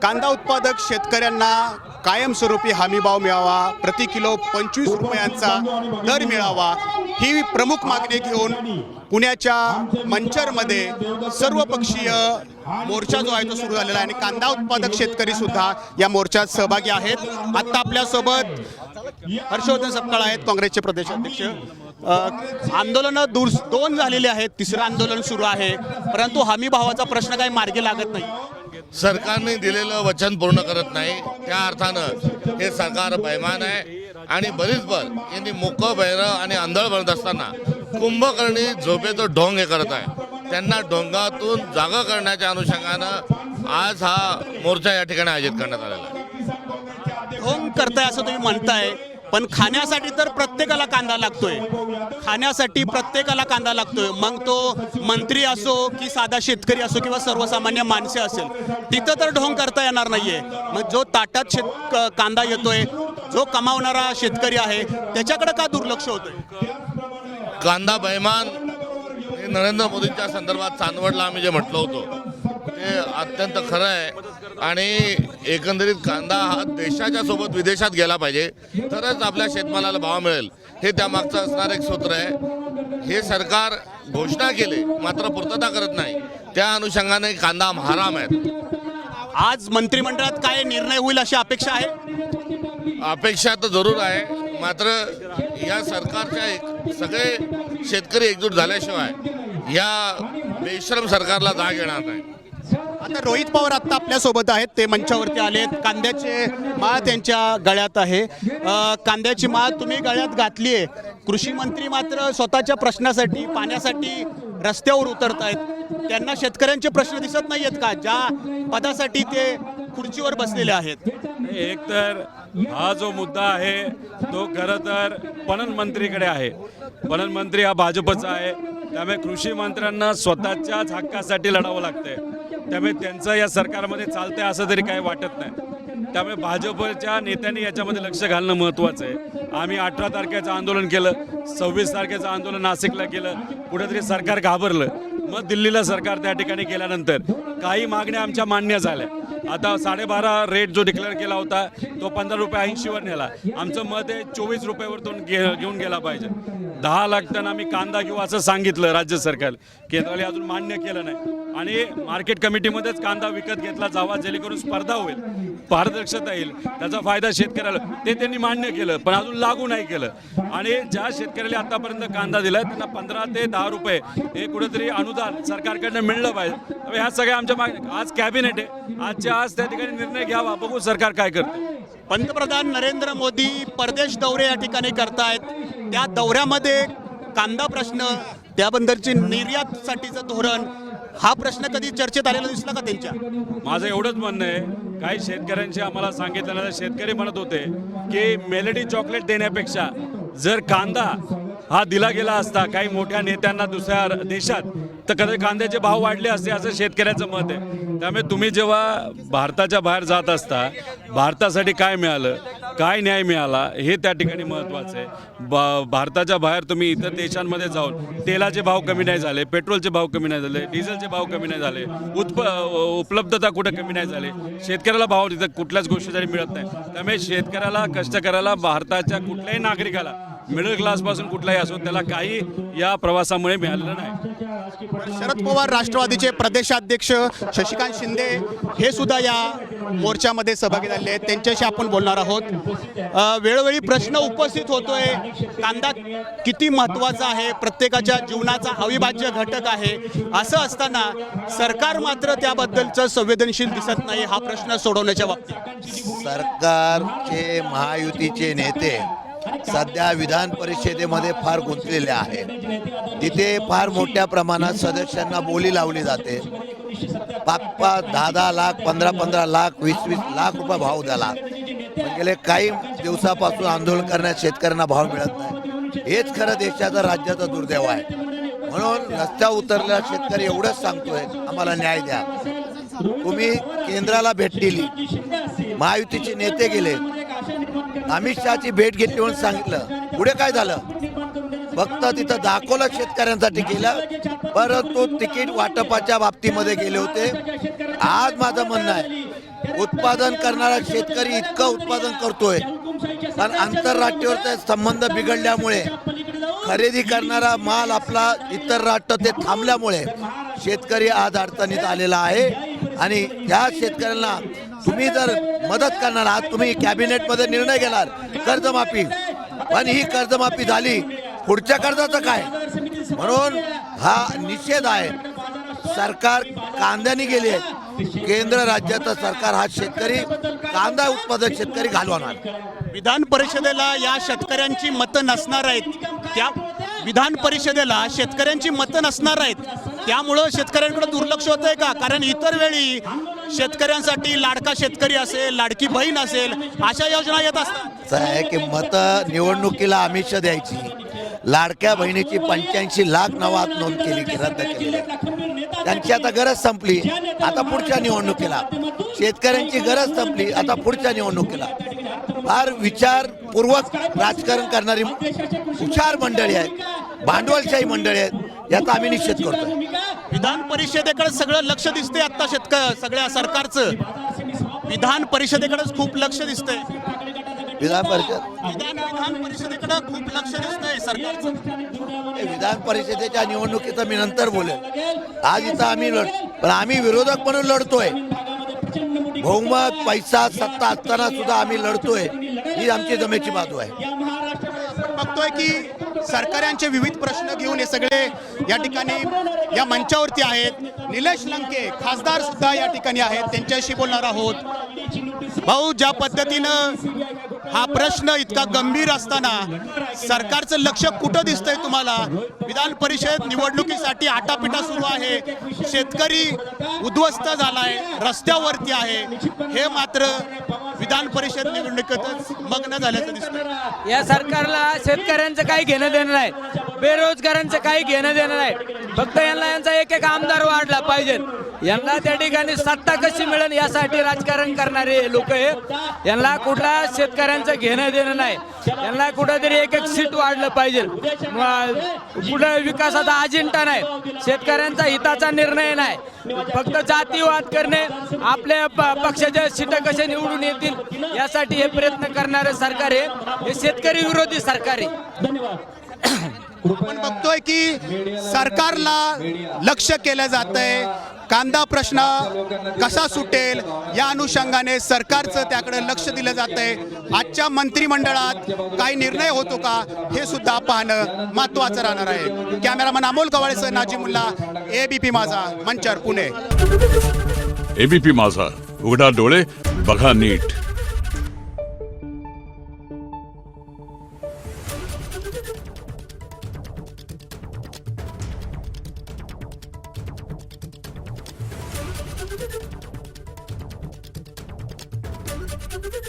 कांदा उत्पादक शेतकऱ्यांना कायमस्वरूपी हमीभाव मिळावा, प्रति किलो 25 रुपयांचा दर मिळावा, ही प्रमुख मागणी घेऊन पुण्याच्या मंचरमध्ये सर्वपक्षीय मोर्चा जो आहे तो सुरू झालेला आहे आणि कांदा उत्पादक शेतकरी सुद्धा या मोर्चात सहभागी आहेत. आता आपल्यासोबत हर्षवर्धन सपकाळ आहेत, काँग्रेसचे प्रदेशाध्यक्ष. आंदोलनं दोन झालेले आहेत, तिसरं आंदोलन सुरू आहे, परंतु हमी भावाचा प्रश्न काही मार्गी लागत नाही. सरकारने दिलेलं वचन पूर्ण करत नाही, त्या अर्थानं हे सरकार बैमान आहे. आणि बरीचभर यांनी मोकं बहिरं आणि आंधळ बनत असताना कुंभकर्णी झोपेचं ढोंग हे करत आहे. त्यांना ढोंगातून जागा करण्याच्या अनुषंगानं आज हा मोर्चा या ठिकाणी आयोजित करण्यात आलेला आहे. ढोंग करताय असं तुम्ही म्हणताय, पण खाण्यासाठी तर प्रत्येकाला कांदा लागतोय, खाण्यासाठी प्रत्येकाला कांदा लागतोय. मग तो मंत्री असो की साधा शेतकरी असो किंवा सर्वसामान्य माणसे असेल, तिथं तर ढोंग करता येणार नाहीये. मग जो ताटात कांदा येतोय, जो कमावणारा शेतकरी आहे, त्याच्याकडे का दुर्लक्ष होतंय? कांदा बैमान हे नरेंद्र मोदींच्या संदर्भात चांदवडला आम्ही जे म्हटलं होतं ते अत्यंत खरं आहे. आणि एकंदरीत कांदा हा देशाच्या सोबत विदेशात गेला पाहिजे, तरच आपल्या शेतमालाला भाव मिळेल, हे त्यामागचं असणार एक सूत्र आहे. हे सरकार घोषणा केली मात्र पूर्तता करत नाही, त्या अनुषंगाने कांदा हराम आहेत. आज मंत्रिमंडळात काय निर्णय होईल अशी अपेक्षा आहे? अपेक्षा तर जरूर आहे, मात्र या सरकारच्या सगळे शेतकरी एकजूट झाल्याशिवाय या बेशरम सरकारला जाग येणार नाही. आता रोहित पवार आत्ता आपल्यासोबत आहेत, ते मंचावरती आलेत. कांद्याचे माळ त्यांच्या गळ्यात आहे. कांद्याची माळ तुम्ही गळ्यात घातली आहे. कृषी मंत्री मात्र स्वतःच्या प्रश्नासाठी, पाण्यासाठी रस्त्यावर उतरत आहेत. त्यांना शेतकऱ्यांचे प्रश्न दिसत नाही आहेत का, ज्या पदासाठी ते खुर्चीवर बसलेले आहेत? एक तर हा जो मुद्दा आहे तो खरं तर पणन मंत्रीकडे आहे. पणन मंत्री हा भाजपचा आहे, त्यामुळे कृषी मंत्र्यांना स्वतःच्याच हक्कासाठी लढावं लागतंय. त्यामुळे त्यांचं या सरकारमध्ये चालतंय असं तरी काही वाटत नाही. त्यामुळे भाजपच्या नेत्यांनी याच्यामध्ये लक्ष घालणं महत्त्वाचं आहे. आम्ही 18 तारखेचं आंदोलन केलं, 26 तारखेचं आंदोलन नाशिकला केलं, कुठेतरी सरकार घाबरलं. मग दिल्लीला सरकार त्या ठिकाणी गेल्यानंतर काही मागण्या आमच्या मान्य झाल्या. आता 12.5 रेट जो डिक्लेअर केला होता तो 15 रुपये 80वर नेला. आमचं मत आहे 24 रुपयावर तो घेऊन गेला पाहिजे. 10 लाख टन आम्ही कांदा घेऊ असं सांगितलं राज्य सरकार, केंद्राने अजून मान्य केलं नाही. आणि मार्केट कमिटीमध्येच कांदा विकत घेतला जावा, जेणेकरून स्पर्धा होईल, पारदर्शकता येईल, त्याचा फायदा शेतकऱ्याला, ते त्यांनी मान्य केलं, पण अजून लागू नाही केलं. आणि ज्या शेतकऱ्याला आतापर्यंत कांदा दिलाय त्यांना 15 ते 10 रुपये हे कुठेतरी अनुदान सरकारकडनं मिळलं पाहिजे. ह्या सगळ्या आमच्या मागण्या. आज कॅबिनेट आहे, आजच्या आज त्या ठिकाणी निर्णय घ्यावा, बघू सरकार काय करते. पंतप्रधान नरेंद्र मोदी परदेश दौरे या ठिकाणी करतायत. त्या दौऱ्यामध्ये कांदा प्रश्न, त्याबद्दलची निर्यातसाठीचं धोरण, हा प्रश्न कधी चर्चेत आलेला दिसला का त्यांच्या? माझं एवढंच म्हणणं आहे, काही शेतकऱ्यांशी आम्हाला सांगितलं, शेतकरी म्हणत होते की मेलडी चॉकलेट देण्यापेक्षा जर कांदा हा दिला गेला असता काही मोठ्या नेत्यांना दुसऱ्या देशात, तर कधी कांद्याचे भाव वाढले असते, असं शेतकऱ्याचं मत आहे. त्यामुळे तुम्ही जेव्हा भारताच्या बाहेर जात असता, भारतासाठी काय मिळालं, काय न्याय मिळाला, हे त्या ठिकाणी महत्त्वाचं आहे. भारताच्या बाहेर तुम्ही इतर देशांमध्ये जाऊन तेलाचे भाव कमी नाही झाले, पेट्रोलचे भाव कमी नाही झाले, डिझेलचे भाव कमी नाही झाले, उपलब्धता कुठं कमी नाही झाली, शेतकऱ्याला भाव तिथं कुठल्याच गोष्टीसाठी मिळत नाही. त्यामुळे शेतकऱ्याला, कष्टकऱ्याला, भारताच्या कुठल्याही नागरिकाला, मिडल क्लासपासून कुठलाही असो, त्याला काही या प्रवासामुळे मिळालेलं नाही. शरद पवार राष्ट्रवादीचे प्रदेशाध्यक्ष शशिकांत शिंदे हे सुद्धा या मोर्चामध्ये सहभागी झाले आहेत. त्यांच्याशी आपण बोलणार आहोत. वेळोवेळी प्रश्न उपस्थित होतोय, कांदा किती महत्त्वाचा आहे, प्रत्येकाच्या जीवनाचा अविभाज्य घटक आहे. असं असताना सरकार मात्र त्याबद्दलचं संवेदनशील दिसत नाही. हा प्रश्न सोडवण्याच्या बाबतीत सरकारचे महायुतीचे नेते सध्या विधान परिषदेमध्ये फार गुंतलेले आहेत. तिथे फार मोठ्या प्रमाणात सदस्यांना बोली लावली जाते. 5-5, 10-10 लाख, 15-15 लाख, 20-20 लाख रुपये भाव द्याला. गेले काही दिवसापासून आंदोलन करण्यात शेतकऱ्यांना भाव मिळत नाही. हेच खरं देशाचा, राज्याचा दुर्दैव आहे. म्हणून रस्त्यावर उतरलेला शेतकरी एवढंच सांगतोय, आम्हाला न्याय द्या. तुम्ही केंद्राला भेट दिली, महायुतीचे नेते गेले, अमित शहाची भेट घेतली म्हणून सांगितलं, पुढे काय झालं? फक्त तिथं दाखवलं शेतकऱ्यांसाठी केलं, परंतु तिकीट वाटपाच्या बाबतीमध्ये गेले होते. आज माझं म्हणणं आहे, उत्पादन करणारा शेतकरी इतकं उत्पादन करतोय, पण आंतरराष्ट्रीयचा संबंध बिघडल्यामुळे खरेदी करणारा माल आपला इतर राष्ट्र ते थांबल्यामुळे शेतकरी आज अडचणीत आलेला आहे. आणि या शेतकऱ्यांना तुम्ही जर मदत करणार आहात, तुम्ही कॅबिनेटमध्ये निर्णय घेणार कर्जमाफी, पण ही कर्जमाफी झाली, पुढच्या कर्जाचं काय? म्हणून हा निषेध आहे. सरकार कांद्याने गेले, केंद्र राज्याचं सरकार हा शेतकरी कांदा उत्पादक शेतकरी घालवणार. विधान परिषदेला या शेतकऱ्यांची मतं नसणार आहेत, त्या विधान परिषदेला शेतकऱ्यांची मतं नसणार आहेत, त्यामुळं शेतकऱ्यांकडे दुर्लक्ष होत आहे का? कारण इतर वेळी शेतकऱ्यांसाठी लाडका शेतकरी असेल, लाडकी बहीण असेल, अशा योजना येत असतात. असं आहे की मतं निवडणुकीला आमिष द्यायची. लाडक्या बहिणीची 85 लाख नावात नोंद केली की रद्द केली. त्यांची आता गरज संपली, आता पुढच्या निवडणुकीला. शेतकऱ्यांची गरज संपली, आता पुढच्या निवडणुकीला. फार विचारपूर्वक राजकारण करणारी हुशार मंडळी आहेत, भांडवलशाही मंडळी आहेत, याचा आम्ही निषेध करतो. विधान परिषदेकडे सगळं लक्ष दिसतंय आता सगळ्या सरकारचं. विधान परिषदेकडेच खूप लक्ष दिसतंय. विधान परिषद विधान परिषदेकडे खूप लक्ष दिसतंय सरकारचं. विधान परिषदेच्या निवडणुकीचं मी नंतर बोलेल. आज इथं आम्ही पण आम्ही विरोधक म्हणून लढतोय. बहुमत, पैसा, सत्ता असताना सुद्धा आम्ही लढतोय. ही आमची जमेची बाजू आहे. बघतोय की सरकारांचे विविध प्रश्न घेऊन हे सगळे या ठिकाणी या मंचावरती आहेत. निलेश लंके खासदार सुद्धा या ठिकाणी आहेत, त्यांच्याशी बोलणार आहोत. भाऊ, ज्या पद्धतीनं हा प्रश्न इतका गंभीर असताना सरकारचं लक्ष कुठं दिसतंय तुम्हाला? विधान परिषद निवडणुकीसाठी आटापिटा सुरू आहे, शेतकरी उद्ध्वस्त झालाय, रस्त्यावरती आहे, हे मात्र विधान परिषद निवडणुकीतच मग्न झाल्याचं दिसतंय. या सरकारला शेतकऱ्यांचं काही घेणं देणं नाही, बेरोजगारांचं काही घेणं देणं नाही. फक्त यांचा एक एक आमदार वाढला पाहिजे, यांना त्या ठिकाणी सत्ता कशी मिळेल यासाठी राजकारण करणारे लोक हे. यांना कुठला शेतकऱ्यांचं घेणं देणं नाही. यांना कुठंतरी एक एक सीट वाढलं पाहिजे, कुठं विकासाचा अजेंडा नाही, शेतकऱ्यांचा हिताचा निर्णय नाही. फक्त जातीवाद करणे, आपल्या पक्षाच्या सीटा कशा निवडून येतील यासाठी हे प्रयत्न करणारे सरकार हे शेतकरी विरोधी सरकार आहे. आपण बघतोय की सरकारला लक्ष केलं जातंय. कांदा प्रश्न कसा सुटेल या अनुषंगाने सरकारचं त्याकडे लक्ष दिलं जातंय. आजच्या मंत्रिमंडळात काही निर्णय होतो का हे सुद्धा पाहणं महत्त्वाचं राहणार आहे. कॅमेरामन अमोल कवाळेसह नाजिमुल्ला, एबीपी माझा, मंचर, पुणे. एबीपी माझा, उघडा डोळे बघा नीट. Thank you.